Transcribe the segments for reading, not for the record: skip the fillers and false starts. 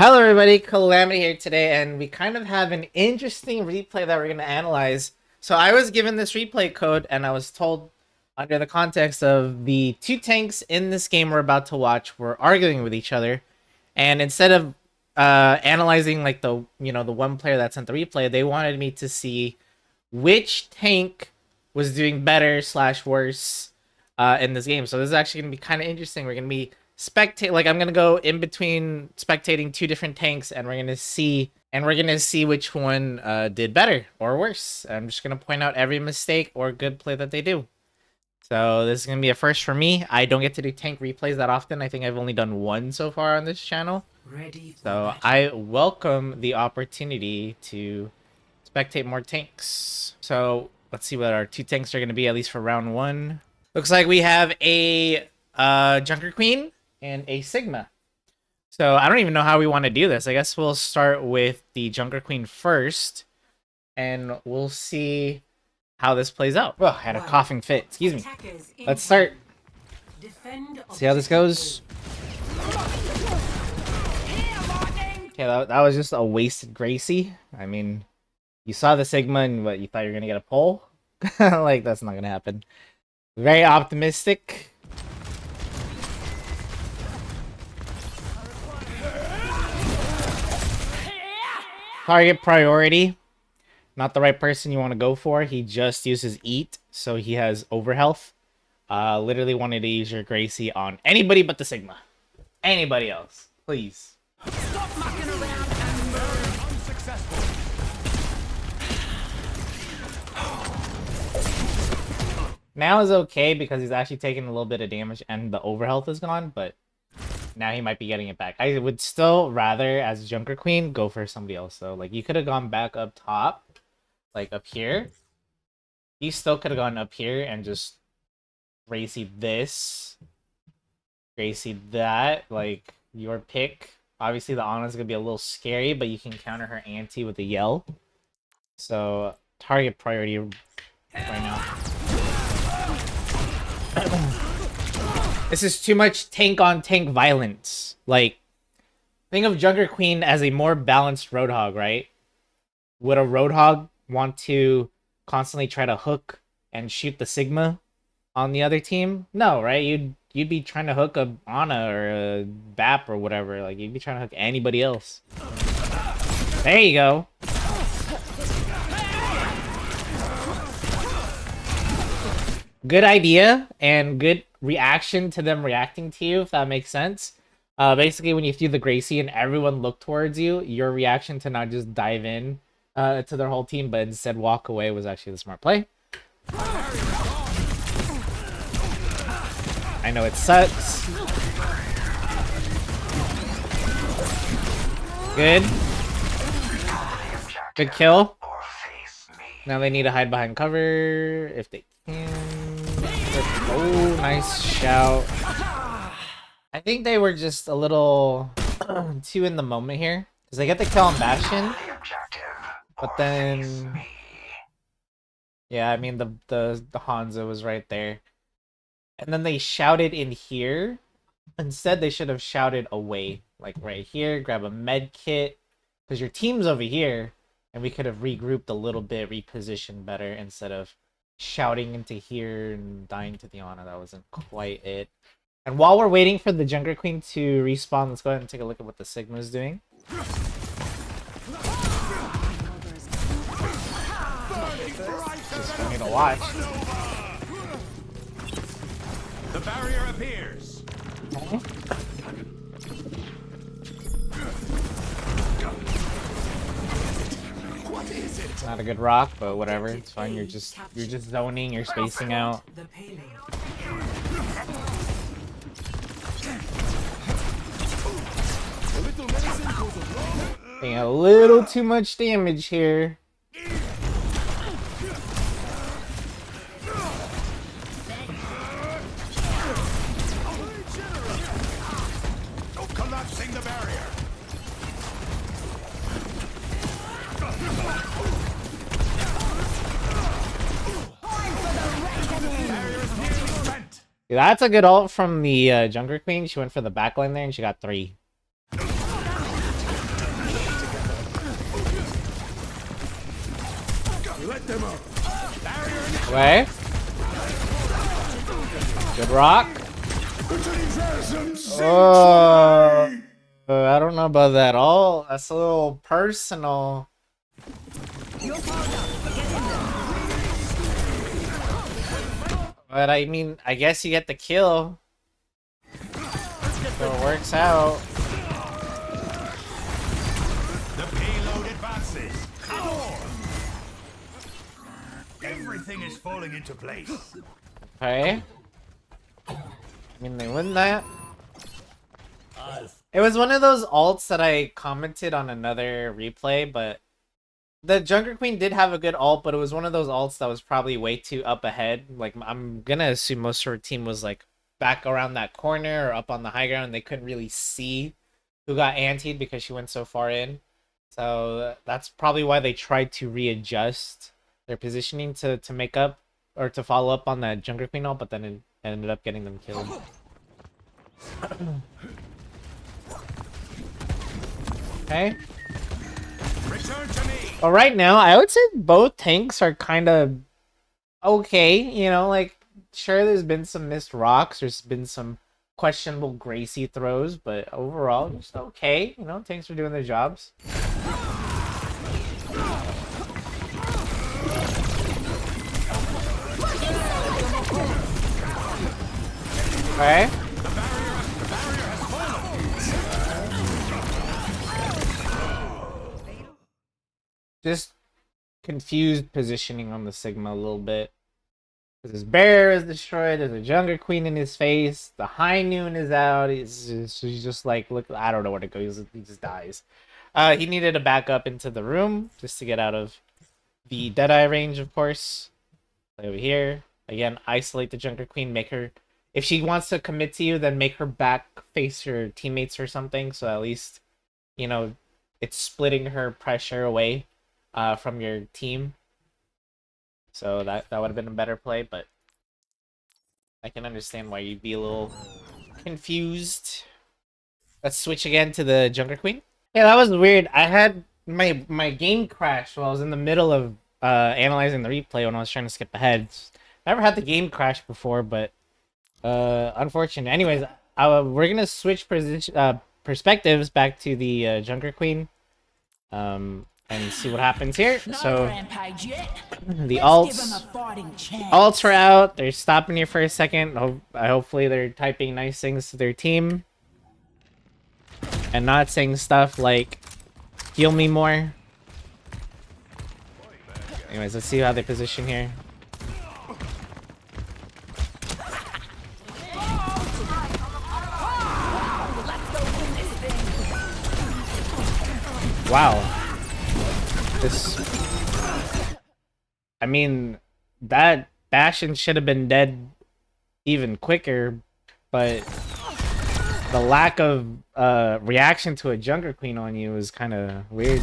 Hello everybody, Calamity here today, and we kind of have an interesting replay that we're going to analyze. So I was given this replay code, and I was told under the context of the two tanks in this game we're about to watch were arguing with each other, and instead of analyzing like the one player that sent the replay, they wanted me to see which tank was doing better slash worse in this game. So this is actually going to be kind of interesting. We're going to be I'm gonna go in between spectating two different tanks, and we're gonna see which one did better or worse. I'm just gonna point out every mistake or good play that they do. So this is gonna be a first for me. I don't get to do tank replays that often. I think I've only done one so far on this channel. So I welcome the opportunity to spectate more tanks. So let's see what our two tanks are gonna be, at least for round one. Looks like we have a Junker Queen and a Sigma. So I don't even know how we want to do this. I guess we'll start with the Junker Queen first, and we'll see how this plays out. Oh, I had a coughing fit. Excuse me. Let's start. See how this goes. Okay, that was just a wasted Gracie. I mean, you saw the Sigma and what, you thought you were going to get a pull? Like, that's not going to happen. Very optimistic. Target priority. Not the right person you want to go for. He just uses eat, so he has overhealth. Literally wanted to use your Gracie on anybody but the Sigma. Anybody else, please. Stop mucking around and move. Unsuccessful. Now is okay because he's actually taking a little bit of damage and the overhealth is gone, but now he might be getting it back. I would still rather, as Junker Queen, go for somebody else, though. Like, you could have gone back up top, like up here. You still could have gone up here and just Gracie this, Gracie that, like, your pick. Obviously, the Ana's gonna be a little scary, but you can counter her anti with a yell. So, target priority right now. This is too much tank-on-tank violence. Like, think of Junker Queen as a more balanced Roadhog, right? Would a Roadhog want to constantly try to hook and shoot the Sigma on the other team? No, right? You'd be trying to hook a Ana or a BAP or whatever. Like, you'd be trying to hook anybody else. There you go. Good idea and good reaction to them reacting to you, if that makes sense. Basically, when you threw the Gracie and everyone looked towards you, your reaction to not just dive in to their whole team, but instead walk away was actually the smart play. I know it sucks. Good. Good kill. Now they need to hide behind cover if they can. Oh, nice shout. I think they were just a little too in the moment here. Because they get the kill on Bastion. But then... yeah, I mean, the Hanzo was right there. And then they shouted in here. Instead, they should have shouted away. Like right here, grab a med kit. Because your team's over here. And we could have regrouped a little bit, repositioned better instead of shouting into here and dying to the Ana. That wasn't quite it. And while we're waiting for the Junker Queen to respawn, let's go ahead and take a look at what the Sigma is doing. Just funny to watch. The barrier appears. Okay. Not a good rock, but whatever. It's fine. You're just zoning. You're spacing out. Taking a little too much damage here. Collapsing the barrier. Yeah, that's a good ult from the Junker Queen. She went for the backline there and she got 3. Set them up. Away. Good rock. Oh, I don't know about that. Oh, that's a little personal. But I mean, I guess you get the kill. So it works out. The payload advances. Come on. Everything is falling into place. Okay. I mean, they win that. It was one of those ults that I commented on another replay, but the Junker Queen did have a good ult, but it was one of those ults that was probably way too up ahead. Like, I'm gonna assume most of her team was like back around that corner or up on the high ground, and they couldn't really see who got antied because she went so far in. So that's probably why they tried to readjust their positioning to make up or to follow up on that Junker Queen ult, but then it ended up getting them killed. Okay. Return to me. Well, right now, I would say both tanks are kind of okay. You know, like, sure, there's been some missed rocks. There's been some questionable Gracie throws, but overall, just okay. You know, tanks are doing their jobs. Okay. Just confused positioning on the Sigma a little bit. Because his bear is destroyed, there's a Junker Queen in his face, the High Noon is out, he's just like, look, I don't know where to go, he just dies. He needed to back up into the room just to get out of the Deadeye range, of course. Play over here. Again, isolate the Junker Queen, make her... If she wants to commit to you, then make her back face your teammates or something, so at least, you know, it's splitting her pressure away from your team. So that would have been a better play, but I can understand why you'd be a little confused. Let's switch again to the Junker Queen. Yeah, that was weird. I had my game crash while I was in the middle of analyzing the replay when I was trying to skip ahead. Never had the game crash before, but unfortunate. Anyways, we're gonna switch perspectives back to the Junker Queen. And see what happens here. So the alts are out. They're stopping here for a second. Hopefully they're typing nice things to their team and not saying stuff like heal me more. Anyways, let's see how they position here. Wow. I mean, that Bastion should have been dead even quicker, but the lack of reaction to a Junker Queen on you is kind of weird.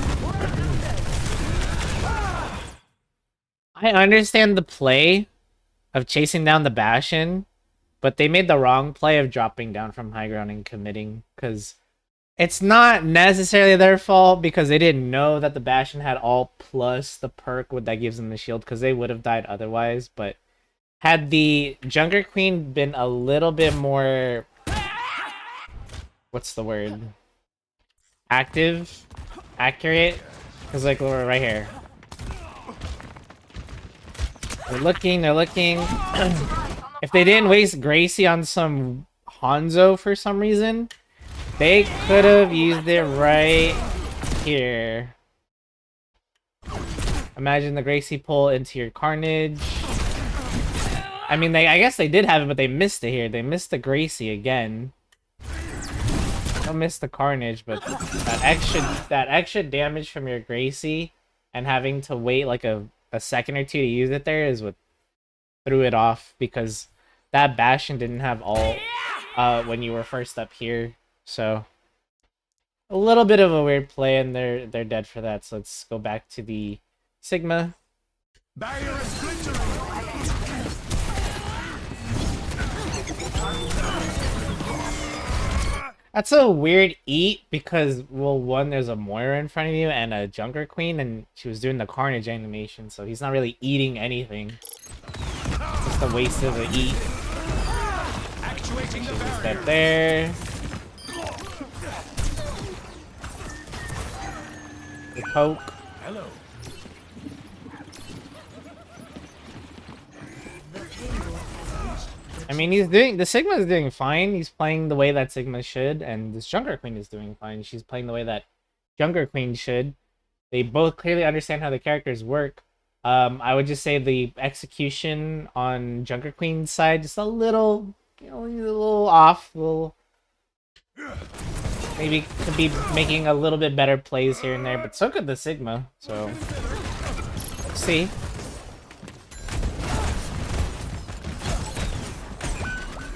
I understand the play of chasing down the Bastion, but they made the wrong play of dropping down from high ground and committing, because it's not necessarily their fault because they didn't know that the Bastion had all plus the perk that gives them the shield, because they would have died otherwise. But had the Junker Queen been a little bit more... What's the word? Active? Accurate? Because, like, we're right here. They're looking. If they didn't waste Gracie on some Hanzo for some reason, they could have used it right here. Imagine the Gracie pull into your Carnage. I mean, I guess they did have it, but they missed it here. They missed the Gracie again. Don't miss the Carnage, but that extra damage from your Gracie and having to wait like a second or two to use it there is what threw it off, because that Bastion didn't have all when you were first up here. So a little bit of a weird play, and they're dead for that. So let's go back to the Sigma. Barrier is splintering. That's a weird eat because, well, one, there's a Moira in front of you and a Junker Queen, and she was doing the Carnage animation, so he's not really eating anything. It's just a waste of a eat. Actuating the She's a step barrier. there. The poke. Hello. I mean, he's doing, the Sigma's doing fine. He's playing the way that Sigma should, and this Junker Queen is doing fine. She's playing the way that Junker Queen should. They both clearly understand how the characters work. I would just say the execution on Junker Queen's side just a little, you know, he's a little off. A little, maybe could be making a little bit better plays here and there, but so could the Sigma. So let's see.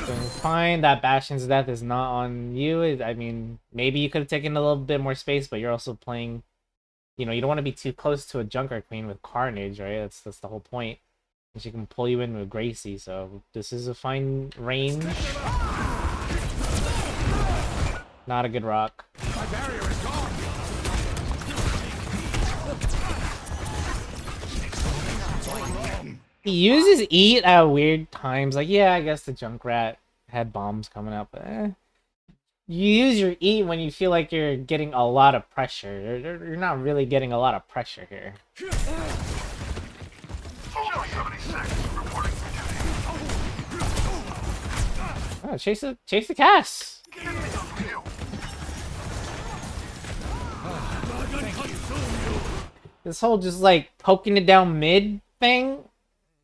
Doing fine. That Bastion's death is not on you. I mean, maybe you could have taken a little bit more space, but you're also playing. You know, you don't want to be too close to a Junker Queen with Carnage, right? That's the whole point. And she can pull you in with Gracie, so this is a fine range. Not a good rock. My barrier is gone. He uses eat at weird times. Like, yeah, I guess the Junkrat had bombs coming up. But, you use your eat when you feel like you're getting a lot of pressure. You're not really getting a lot of pressure here. Oh, chase the Cass. This whole just like poking it down mid thing.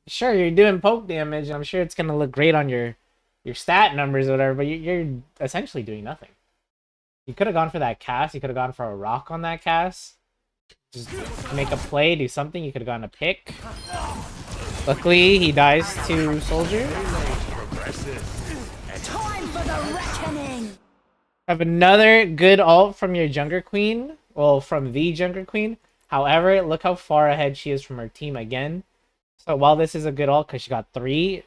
Sure, you're doing poke damage, and I'm sure it's gonna look great on your stat numbers or whatever, but you're essentially doing nothing. You could have gone for that cast. You could have gone for a rock on that cast. Just make a play, do something. You could have gone a pick. Luckily, he dies to Soldier. Time for the reckoning. Have another good ult from your Junker Queen. Well, from the Junker Queen. However, look how far ahead she is from her team again. So while this is a good ult because she got 3,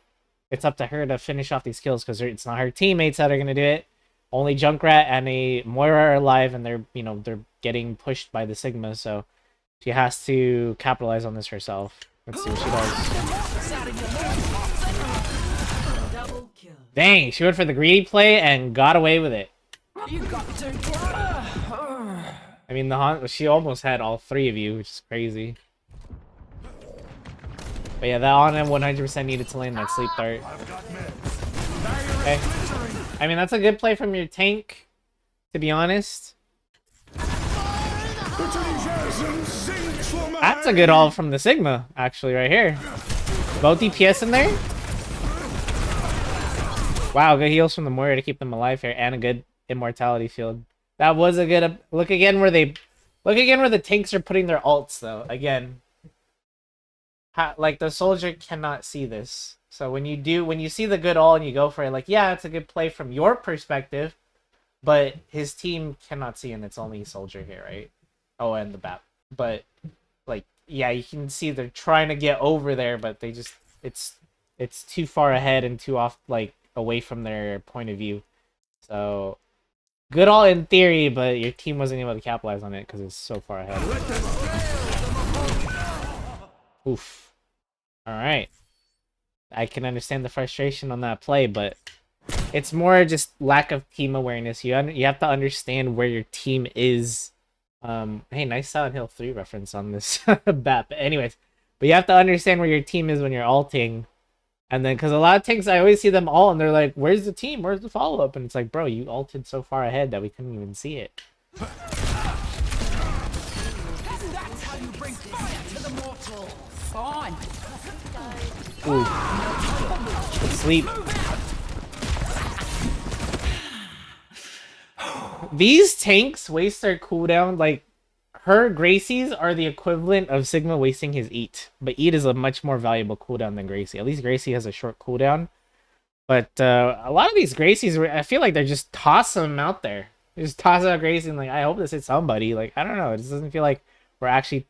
it's up to her to finish off these kills because it's not her teammates that are going to do it. Only Junkrat and a Moira are alive, and they're, you know, they're getting pushed by the Sigma, so she has to capitalize on this herself. Let's see what she does. Double kill. Dang, she went for the greedy play and got away with it. You got to I mean, she almost had all 3 of you, which is crazy. But yeah, that on him 100% needed to land that sleep dart. Okay. I mean, that's a good play from your tank, to be honest. That's a good ult from the Sigma, actually, right here. Both DPS in there. Wow, good heals from the Moira to keep them alive here, and a good immortality field. That was a good look again where the tanks are putting their ults though. Again, like the Soldier cannot see this. So when you see the good ult and you go for it, like, yeah, it's a good play from your perspective, but his team cannot see, and it's only Soldier here, right? Oh, and the BAP. But like, yeah, you can see they're trying to get over there, but they just it's too far ahead and too off, like, away from their point of view. So good all in theory, but your team wasn't able to capitalize on it because it's so far ahead. Oof. Alright. I can understand the frustration on that play, but it's more just lack of team awareness. You have to understand where your team is. Hey, nice Silent Hill 3 reference on this BAP. But anyways, but you have to understand where your team is when you're ulting. And then, because a lot of tanks, I always see them all, and they're like, where's the team? Where's the follow-up? And it's like, bro, you ulted so far ahead that we couldn't even see it. That's how you bring fire to the mortal. Fine. Ooh. Sleep. These tanks waste their cooldown, like, her Gracie's are the equivalent of Sigma wasting his Eat. But Eat is a much more valuable cooldown than Gracie. At least Gracie has a short cooldown. But a lot of these Gracies, I feel like they're just tossing them out there. They just toss out Gracie and like, I hope this hits somebody. Like, I don't know. It just doesn't feel like we're actually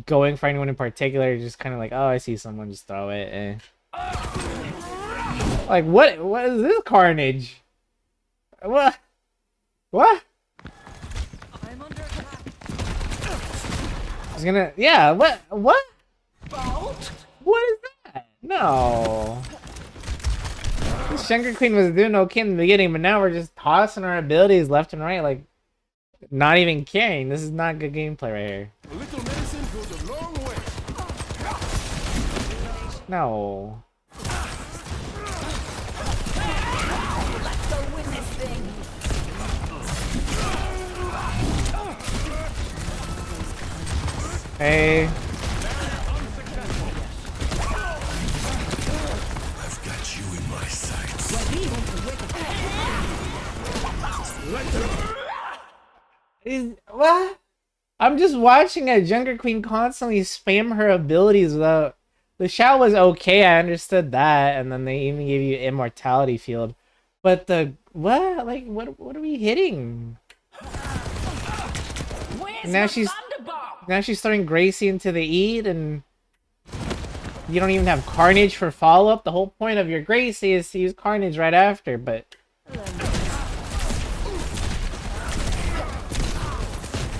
going for anyone in particular. Just kind of like, oh, I see someone, just throw it. Eh. Like, what is this carnage? What? What? I'm under attack. I was gonna. Yeah. What? What? Bolt. What is that? No. This Younger Queen was doing okay in the beginning, but now we're just tossing our abilities left and right, like not even caring. This is not good gameplay right here. A little medicine goes a long way. No. Let's go win this thing. Hey. I've got you in my sights. What? I'm just watching a Younger Queen constantly spam her abilities without. The shout was okay, I understood that, and then they even gave you immortality field. But the what? Like what are we hitting? Where's Now my she's- thunderbolt? Now she's throwing Gracie into the Eat, and you don't even have Carnage for follow-up. The whole point of your Gracie is to use Carnage right after, but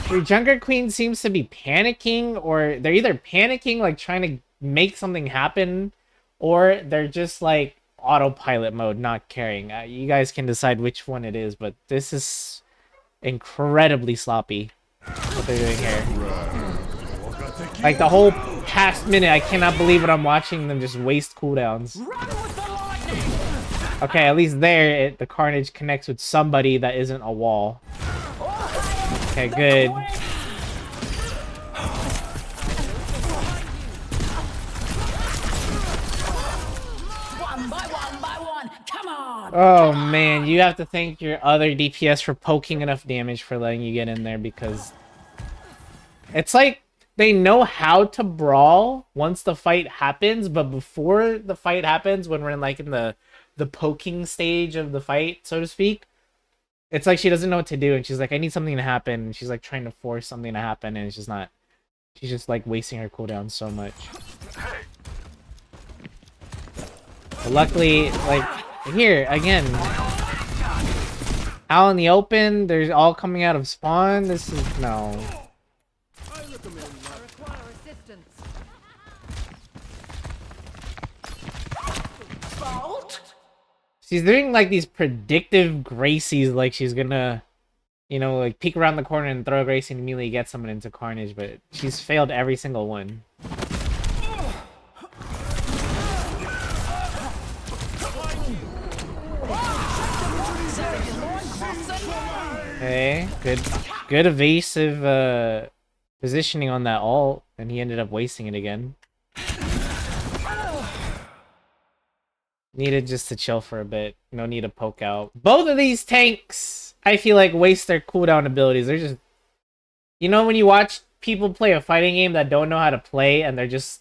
your Younger Queen seems to be panicking, or they're either panicking, like trying to make something happen, or they're just like autopilot mode, not caring. You guys can decide which one it is, but this is incredibly sloppy what they're doing here. Like the whole past minute, I cannot believe what I'm watching them just waste cooldowns. Run with the lightning. Okay, at least there, the Carnage connects with somebody that isn't a wall. Okay, good. One by one. Come on. Oh man, you have to thank your other DPS for poking enough damage for letting you get in there, because it's like they know how to brawl once the fight happens, but before the fight happens, when we're in like in the poking stage of the fight, so to speak, it's like she doesn't know what to do, and she's like, I need something to happen, and she's like trying to force something to happen, and it's just not. She's just like wasting her cooldown so much. But luckily, like here again, out in the open, there's all coming out of spawn. This is no. Bolt. She's doing like these predictive Gracies, like she's gonna, you know, like peek around the corner and throw a Gracie and immediately get someone into Carnage, but she's failed every single one. Okay, good evasive positioning on that ult, and he ended up wasting it again. Needed just to chill for a bit. No need to poke out. Both of these tanks, I feel like, waste their cooldown abilities. They're just... You know when you watch people play a fighting game that don't know how to play and they're just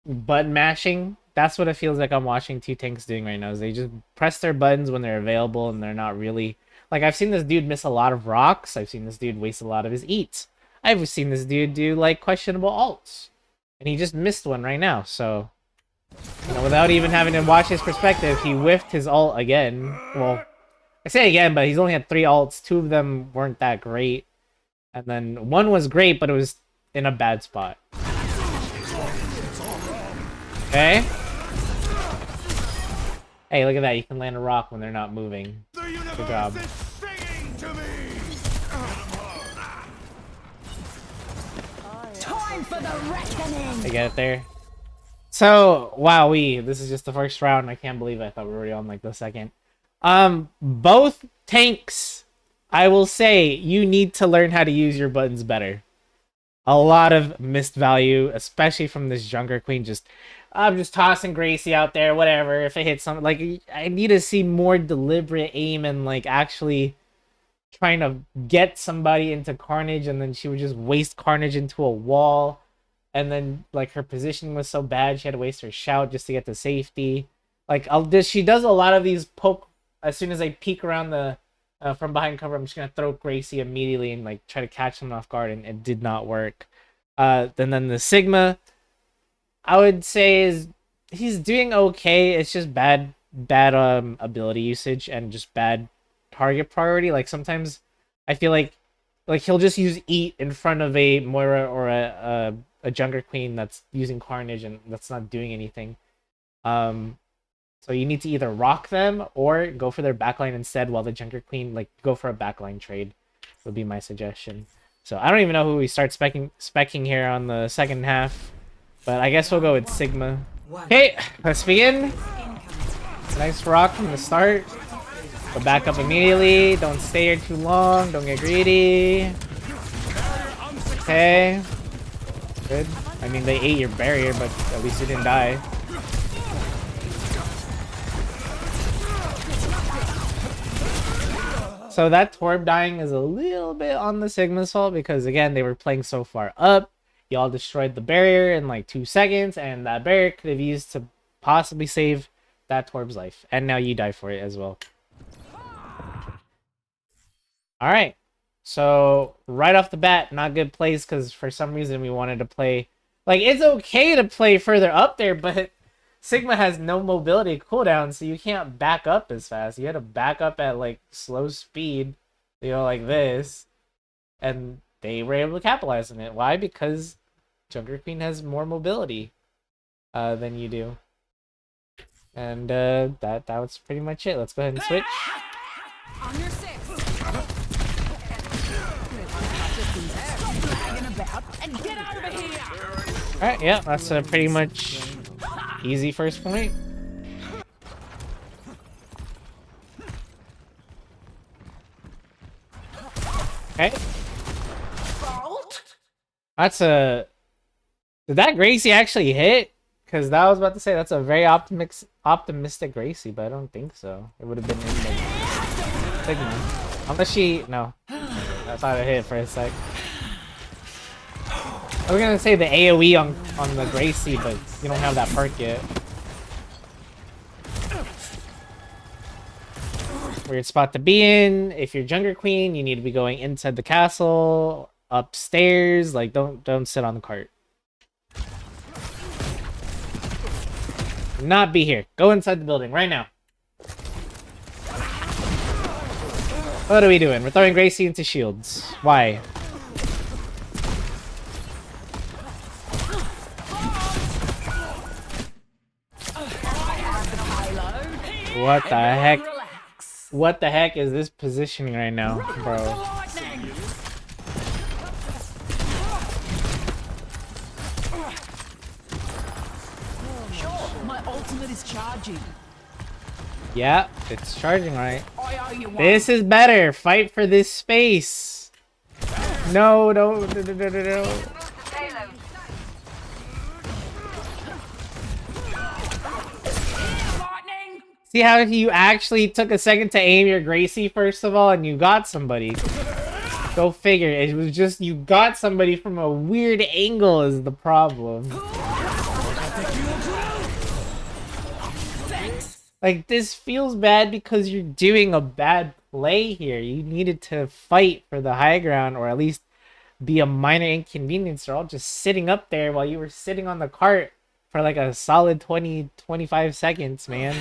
button mashing? That's what it feels like I'm watching two tanks doing right now. Is they just press their buttons when they're available and they're not really... Like, I've seen this dude miss a lot of rocks. I've seen this dude waste a lot of his eats. I've seen this dude do, like, questionable ults. And he just missed one right now, so... You know, without even having to watch his perspective, he whiffed his ult again. Well, I say again, but he's only had 3 ults. 2 of them weren't that great. And then one was great, but it was in a bad spot. Okay. Hey, look at that. You can land a rock when they're not moving. Good job. Time for the reckoning. I get it there. So, wowee, this is just the first round. I can't believe it. I thought we were already on like the second. Both tanks, I will say, you need to learn how to use your buttons better. A lot of missed value, especially from this Younger Queen. I'm just tossing Gracie out there, whatever. If it hits something, like, I need to see more deliberate aim and like actually trying to get somebody into Carnage, and then she would just waste Carnage into a wall. And then, like, her positioning was so bad, she had to waste her shout just to get to safety. Like, she does a lot of these poke... As soon as I peek around the... from behind cover, I'm just going to throw Gracie immediately and, like, try to catch them off guard, and it did not work. Then the Sigma, I would say, is... He's doing okay. It's just bad ability usage and just bad target priority. Like, sometimes I feel like he'll just use Eat in front of a Moira or a Junker Queen that's using Carnage and that's not doing anything. So you need to either rock them or go for their backline instead while the Junker Queen, like, go for a backline trade would be my suggestion. So I don't even know who we start specking here on the second half, but I guess we'll go with Sigma. Okay, let's begin. Nice rock from the start. Go back up immediately. Don't stay here too long. Don't get greedy. Okay. Good. I mean, they ate your barrier, but at least you didn't die. So that Torb dying is a little bit on the Sigma's fault because, again, they were playing so far up. Y'all destroyed the barrier in like 2 seconds, and that barrier could have used to possibly save that Torb's life. And now you die for it as well. Alright. So, right off the bat, not good plays because for some reason we wanted to play... Like, it's okay to play further up there, but Sigma has no mobility cooldown, so you can't back up as fast. You had to back up at, like, slow speed, you know, like this. And they were able to capitalize on it. Why? Because Junker Queen has more mobility than you do. And that was pretty much it. Let's go ahead and switch. On your six. And get out of here. Alright, yeah, that's a pretty much easy first point. Okay. That's a... Did that Gracie actually hit? Because that was about to say that's a very optimistic Gracie, but I don't think so. It would have been in the Sigma. Unless she... No. I thought it hit for a sec. I was gonna say the AoE on the Gracie, but you don't have that perk yet. Weird spot to be in. If you're Junker Queen, you need to be going inside the castle, upstairs. Like, don't sit on the cart. Not be here. Go inside the building right now. What are we doing? We're throwing Gracie into shields. Why? What the heck? What the heck is this positioning right now, bro? My ultimate is charging. Yeah, it's charging right. This is better. Fight for this space. No. See how you actually took a second to aim your Gracie first of all, and you got somebody. Go figure. It was just you got somebody from a weird angle is the problem. Like, this feels bad because you're doing a bad play here. You needed to fight for the high ground, or at least be a minor inconvenience. They're all just sitting up there while you were sitting on the cart for like a solid 20-25 seconds, man.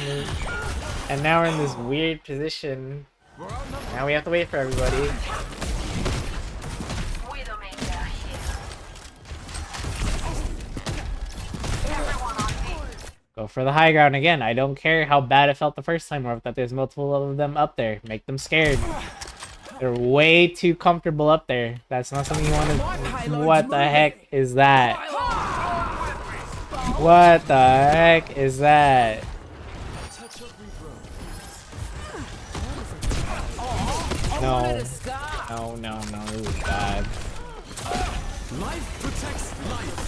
And now we're in this weird position. Now we have to wait for everybody. Go for the high ground again. I don't care how bad it felt the first time or that there's multiple of them up there. Make them scared. They're way too comfortable up there. That's not something you want to... What the heck is that? What the heck is that? No. No, this is bad. Life protects life.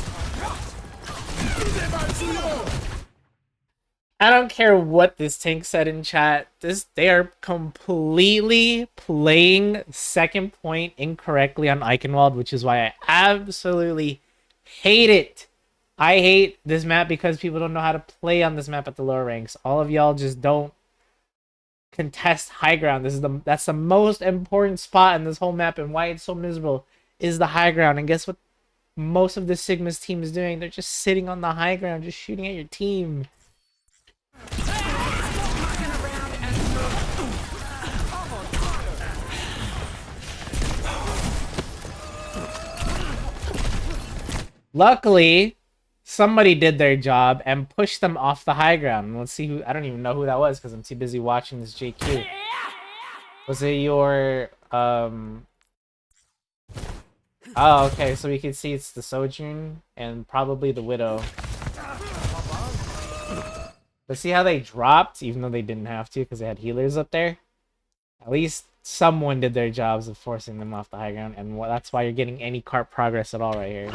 I don't care what this tank said in chat. They are completely playing second point incorrectly on Eichenwald, which is why I absolutely hate it. I hate this map because people don't know how to play on this map at the lower ranks. All of y'all just don't contest high ground. That's the most important spot in this whole map, and why it's so miserable is the high ground. And guess what most of the Sigma's team is doing? They're just sitting on the high ground, just shooting at your team. Luckily, somebody did their job and pushed them off the high ground. Let's see who. I don't even know who that was because I'm too busy watching this JQ. Was it your Oh, okay. So we can see it's the Sojourn and probably the Widow. But see how they dropped, even though they didn't have to because they had healers up there. At least someone did their jobs of forcing them off the high ground, and that's why you're getting any cart progress at all right here.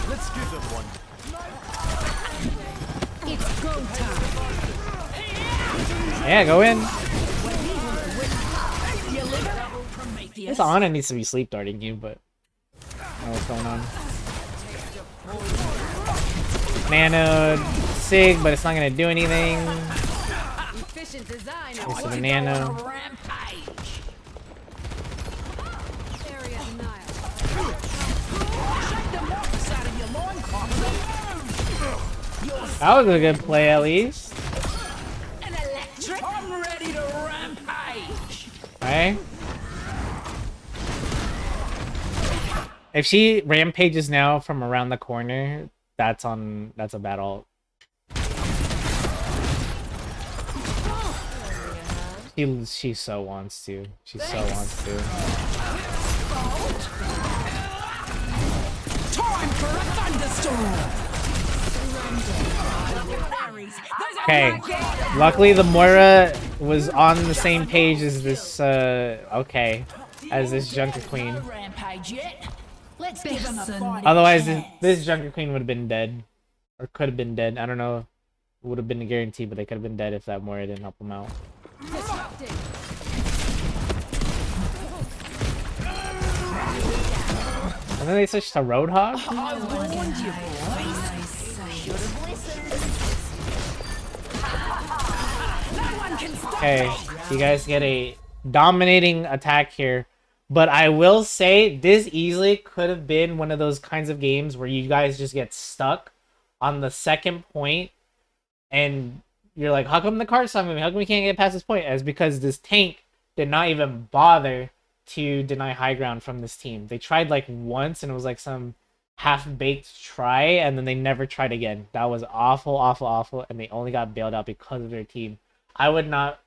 Let's give them one. It's go time. Yeah, go in. You live Prometheus. This Ana needs to be sleep darting you, but I don't know what's going on. Nano Sig, but it's not gonna do anything. Efficient design. Okay, so the Nano. Rampage. Area denial. Shake the moss out of your loincloth. That was a good play, at least. An electric. I'm ready to rampage. Okay. If she rampages now from around the corner, that's a bad ult. She so wants to. She so wants to. Time for a thunderstorm. Okay. Luckily the Moira was on the same page as this as this Junker Queen. Rampage yet? Let's give him a fight. Otherwise this Junker Queen would have been dead. Or could have been dead. I don't know. It would have been a guarantee, but they could have been dead if that Moira didn't help them out. And then they switched to Roadhog? I warned you, boys. Should have listened. No one can stop Okay, me. you guys get a dominating attack here. But I will say, this easily could have been one of those kinds of games where you guys just get stuck on the second point and you're like, how come the car's not moving? How come we can't get past this point? As because this tank did not even bother to deny high ground from this team. They tried like once and it was like some half-baked try and then they never tried again. That was awful, awful, awful, and they only got bailed out because of their team. I would not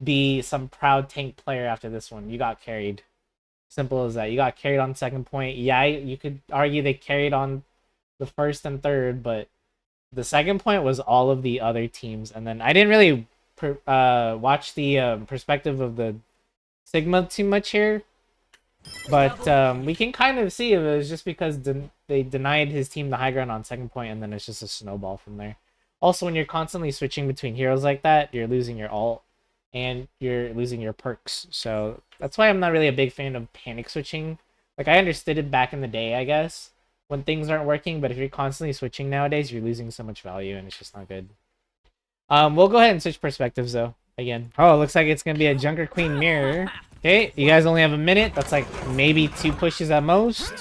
be some proud tank player after this one. You got carried. Simple as that. You got carried on second point. Yeah, you could argue they carried on the first and third, but the second point was all of the other teams. And then I didn't really watch the perspective of the Sigma too much here, but we can kind of see it was just because they denied his team the high ground on second point, and then it's just a snowball from there. Also, when you're constantly switching between heroes like that, you're losing your ult and you're losing your perks. So that's why I'm not really a big fan of panic switching. Like, I understood it back in the day, I guess, when things aren't working, but if you're constantly switching nowadays, you're losing so much value and it's just not good. We'll go ahead and switch perspectives though again. Oh, it looks like it's gonna be a Junker Queen mirror. Okay, you guys only have a minute. That's like maybe 2 pushes at most.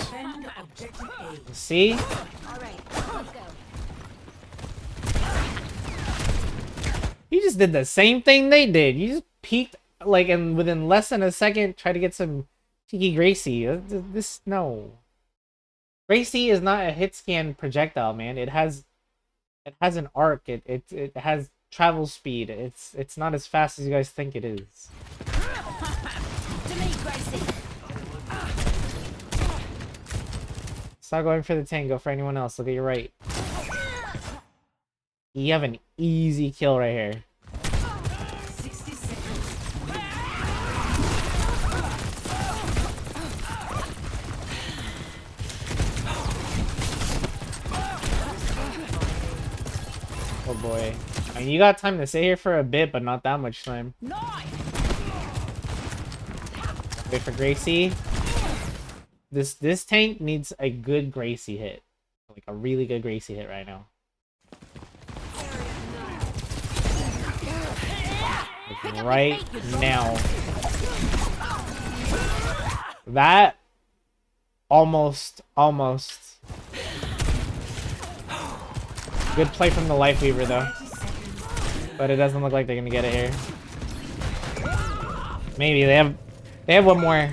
Let's see. You just did the same thing they did. You just peeked like, and within less than a second, try to get some cheeky Gracie. No. Gracie is not a hit scan projectile, man. It has an arc. It has travel speed. It's not as fast as you guys think it is. Stop going for the tank. Go for anyone else. Look at your right. You have an easy kill right here. Oh boy. I mean, you got time to sit here for a bit, but not that much time. Wait for Gracie. This tank needs a good Gracie hit. Like a really good Gracie hit right now. Like right now. That almost. Good play from the Life Weaver though. But it doesn't look like they're gonna get it here. Maybe they have one more.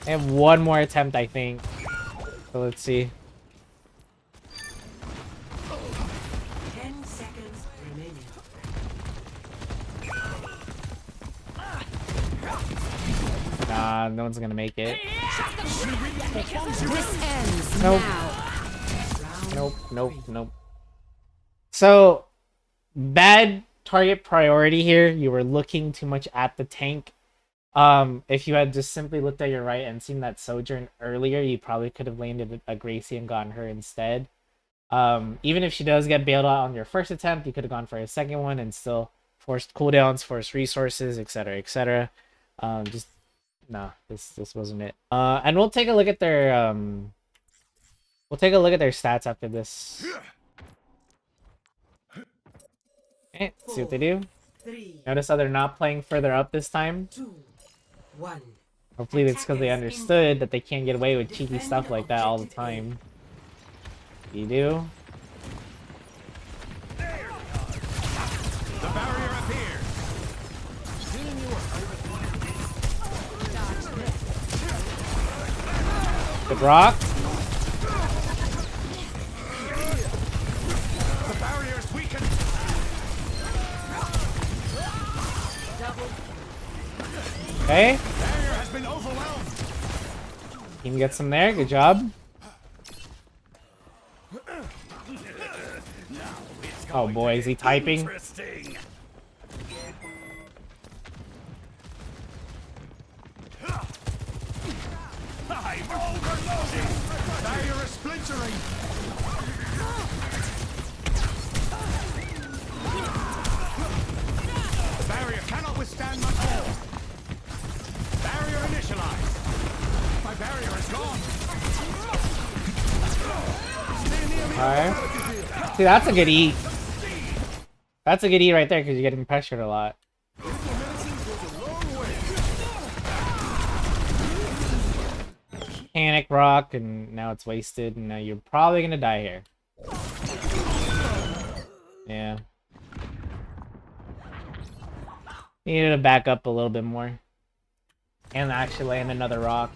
I have one more attempt, I think. So let's see. 10 seconds remaining. Nah, no one's gonna make it. This ends Nope. now. Nope. So, bad target priority here. You were looking too much at the tank. If you had just simply looked at your right and seen that Sojourn earlier, you probably could have landed a Gracie and gotten her instead. Even if she does get bailed out on your first attempt, you could have gone for a second one and still forced cooldowns, forced resources, etc., etc. Just nah, this wasn't it. And we'll take a look at their stats after this. Okay, see what they do. 3, Notice how they're not playing further up this time. 2, 1. Hopefully it's because they understood that they can't get away with cheeky stuff like that all the time. You do? The barrier appears. Good rock. The barrier is weakened. Okay. Barrier has been overwhelmed. Team gets him there. Good job. Oh boy, is he typing? Interesting. I'm overloading. Barrier is splintering. The barrier cannot withstand much more. Barrier initialized. My barrier is gone. Alright. See, that's a good E. That's a good E right there because you're getting pressured a lot. Panic rock, and now it's wasted, and now you're probably gonna die here. Yeah. You needed to back up a little bit more. And actually land another rock.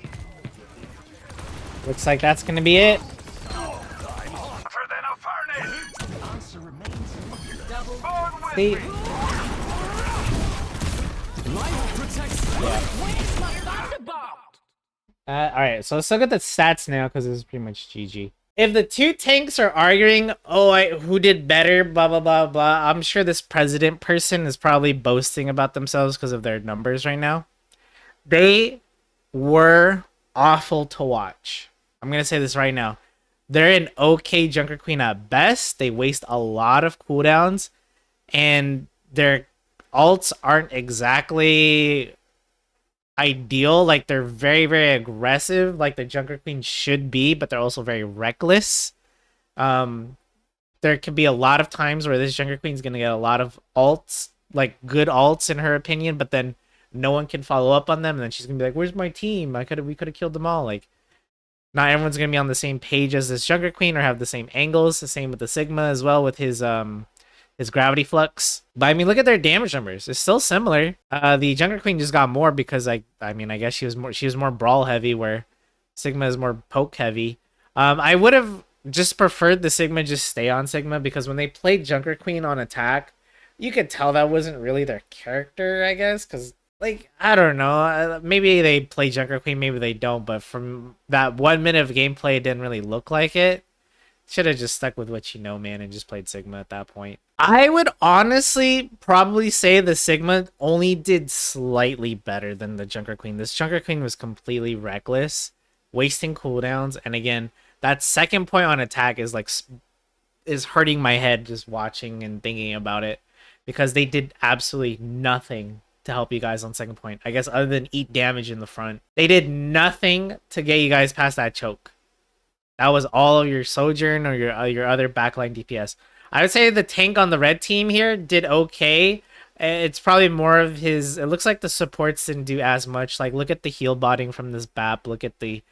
Looks like that's gonna be it. I'm hotter than a furnace. Answer remains. Double. Born with See, me. Life protects. Where's my thunderbolt? alright, so let's look at the stats now, because this is pretty much GG. If the two tanks are arguing, oh, who did better, blah, blah, blah, blah, I'm sure this president person is probably boasting about themselves because of their numbers right now. They were awful to watch. I'm going to say this right now. They're an okay Junker Queen at best. They waste a lot of cooldowns, and their alts aren't exactly ideal. Like, they're very, very aggressive, like the Junker Queen should be, but they're also very reckless. There could be a lot of times where this Junker Queen's gonna get a lot of alts, like good alts in her opinion, but then no one can follow up on them, and then she's gonna be like, "Where's my team? We could have killed them all." Like, not everyone's gonna be on the same page as this Junker Queen or have the same angles. The same with the Sigma as well with his gravity flux. But I mean, look at their damage numbers. It's still similar. The Junker Queen just got more because I mean, I guess she was more brawl heavy, where Sigma is more poke heavy. I would have just preferred the Sigma just stay on Sigma, because when they played Junker Queen on attack, you could tell that wasn't really their character, I guess, because, like, I don't know. Maybe they play Junker Queen, maybe they don't, but from that 1 minute of gameplay, it didn't really look like it. Should have just stuck with what you know, man, and just played Sigma at that point. I would honestly probably say the Sigma only did slightly better than the Junker Queen. This Junker Queen was completely reckless, wasting cooldowns, and again, that second point on attack is like is hurting my head just watching and thinking about it, because they did absolutely nothing to help you guys on second point, I guess, other than eat damage in the front. They did nothing to get you guys past that choke. That was all of your Sojourn or your other backline DPS. I would say the tank on the red team here did okay. It's probably more of his... It looks like the supports didn't do as much. Like, look at the heal botting from this BAP. Look at the...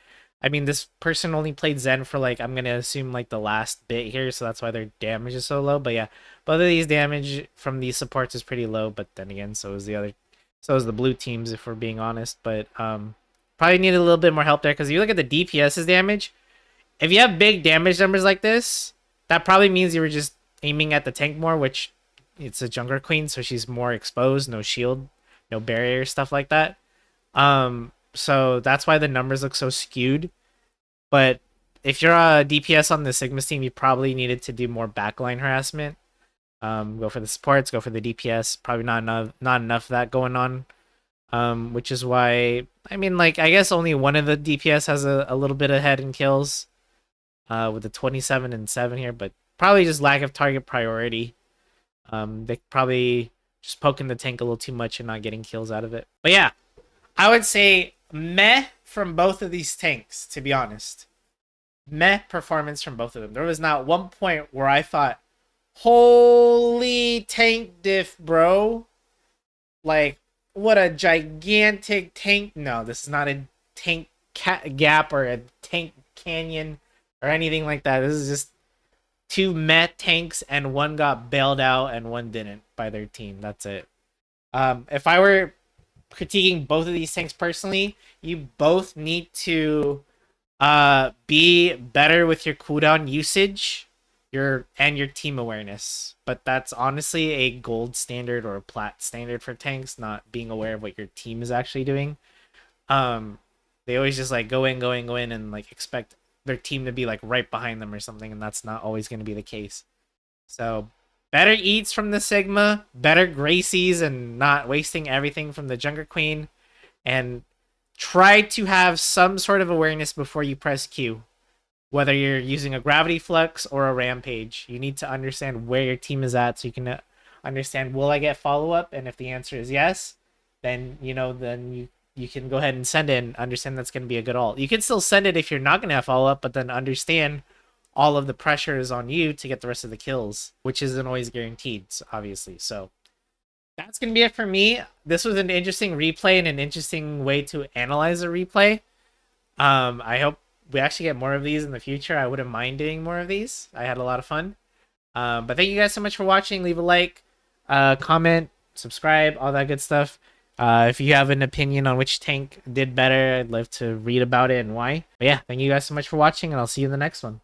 I mean, this person only played Zen for, like, I'm going to assume, like, the last bit here, so that's why their damage is so low. But yeah, both of these damage from these supports is pretty low, but then again, so is the blue teams, if we're being honest. But, Probably needed a little bit more help there because you look at the DPS's damage. If you have big damage numbers like this, that probably means you were just aiming at the tank more, which it's a jungler queen, so she's more exposed, no shield, no barrier, stuff like that. So that's why the numbers look so skewed. But if you're a DPS on the Sigma's team, you probably needed to do more backline harassment. Go for the supports, go for the DPS. Probably not enough of that going on. Which is why, I mean, like, I guess only one of the DPS has a little bit ahead in kills. With the 27 and 7 here, but probably just lack of target priority. They probably just poking the tank a little too much and not getting kills out of it. But yeah, I would say meh from both of these tanks, to be honest. Meh performance from both of them. There was not one point where I thought, holy tank diff, bro. Like, what a gigantic tank. No, this is not a tank gap or a tank canyon or anything like that. This is just two meh tanks, and one got bailed out and one didn't by their team. That's it. If I were critiquing both of these tanks personally, you both need to be better with your cooldown usage, your team awareness. But that's honestly a gold standard or a plat standard for tanks, not being aware of what your team is actually doing. They always just like go in and like expect their team to be like right behind them or something, and that's not always going to be the case. So better eats from the Sigma, better Gracies, and not wasting everything from the Jungler Queen, and try to have some sort of awareness before you press Q. Whether you're using a Gravity Flux or a Rampage, you need to understand where your team is at so you can understand, will I get follow-up? And if the answer is yes, then you can go ahead and send it and understand that's going to be a good ult. You can still send it if you're not going to have follow-up, but then understand all of the pressure is on you to get the rest of the kills, which isn't always guaranteed, obviously. So that's going to be it for me. This was an interesting replay and an interesting way to analyze a replay. I hope we actually get more of these in the future. I wouldn't mind doing more of these. I had a lot of fun. But thank you guys so much for watching. Leave a like, comment, subscribe, all that good stuff. If you have an opinion on which tank did better, I'd love to read about it and why. But yeah, thank you guys so much for watching, and I'll see you in the next one.